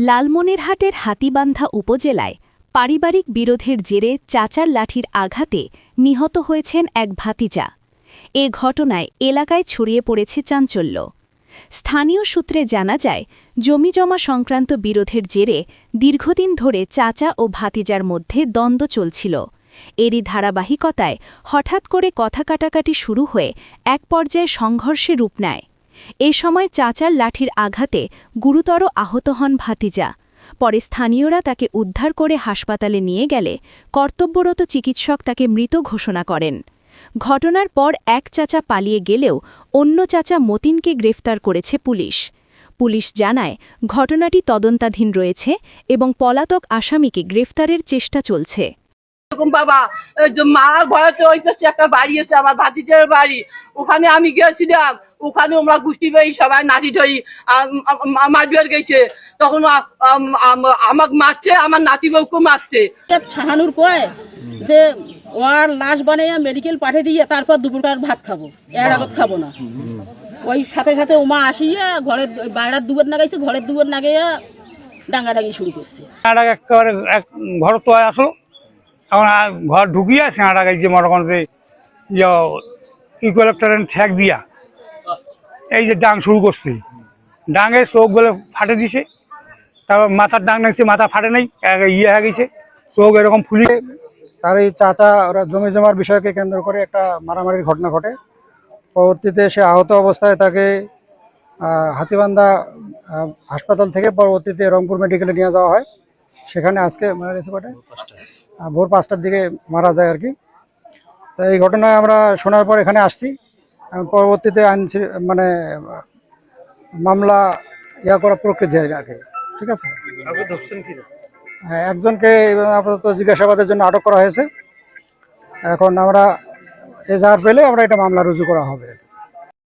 লালমনিরহাটের হাতীবান্ধা উপজেলায় পারিবারিক বিরোধের জেরে চাচার লাঠির আঘাতে নিহত হয়েছেন এক ভাতিজা। এ ঘটনায় এলাকায় ছড়িয়ে পড়েছে চাঞ্চল্য। স্থানীয় সূত্রে জানা যায়, জমিজমা সংক্রান্ত বিরোধের জেরে দীর্ঘদিন ধরে চাচা ও ভাতিজার মধ্যে দ্বন্দ্ব চলছিল। এরই ধারাবাহিকতায় হঠাৎ করে কথা কাটাকাটি শুরু হয়ে এক পর্যায়ে সংঘর্ষে রূপ নেয়। এ সময় চাচার লাঠির আঘাতে গুরুতর আহত হন ভাতিজা। পরে স্থানীয়রা তাকে উদ্ধার করে হাসপাতালে নিয়ে গেলে কর্তব্যরত চিকিৎসক তাকে মৃত ঘোষণা করেন। ঘটনার পর এক চাচা পালিয়ে গেলেও অন্য চাচা মতিনকে গ্রেফতার করেছে পুলিশ। পুলিশ জানায়, ঘটনাটি তদন্তাধীন রয়েছে এবং পলাতক আসামিকে গ্রেফতারের চেষ্টা চলছে। বাবা মা ঘরে ওই পাশে একটা বাড়ি আছে, আমার ভাতিজার বাড়ি, ওখানে আমি গিয়েছিলাম। ওখানে আমরা গোষ্ঠী বাড়ি সবাই নাতি ধরি আমার বিয়ার গেছে, তখন আমাকে মারছে, আমার নাতি বউকে মারছে। ছাহানুর কয় যে ওর লাশ বানাইয়া মেডিকেল পাঠিয়ে দিয়ে তারপর দুপুরকার ভাত খাবো, এর আগত খাবো না। ওই সাথে সাথে ওমা আসিয়া ঘরের বাইরের দুবার নাগাইছে, ঘরের দুবার নাগাইয়া ডাঙ্গাডাঙ্গি শুরু করছে। একেবারে ঘর তো আসলো, এখন ঘর ঢুকিয়া সেনাটা গাইছে মনে যে ইকুয়ালেক্টারের ঠেক দিয়া এই যে ডাং শুরু করছে, ডাঙে চোখ বলে ফাটে দিছে। তারপর মাথার ডাং নাগছে, মাথা ফাটে নাই, হয়ে গেছে, চোখ এরকম ফুলে। তার এই চাচা ওরা জমি জমার বিষয়কে কেন্দ্র করে একটা মারামারির ঘটনা ঘটে। পরবর্তীতে সে আহত অবস্থায় তাকে হাতীবান্ধা হাসপাতাল থেকে পরবর্তীতে রংপুর মেডিকেলে নিয়ে যাওয়া হয়। সেখানে আজকে মারা গেছে কটায়, ভোর 5টার দিকে মারা যায় আর কি। তো এই ঘটনায় আমরা শোনার পর এখানে আসছি। পরবর্তীতে মানে মামলা করা প্রকৃতি হয় আর কি। ঠিক আছে, হ্যাঁ, একজনকে আপাতত জিজ্ঞাসাবাদের জন্য আটক করা হয়েছে। এখন আমরা এজাহার পেলে আমরা এটা মামলা রুজু করা হবে।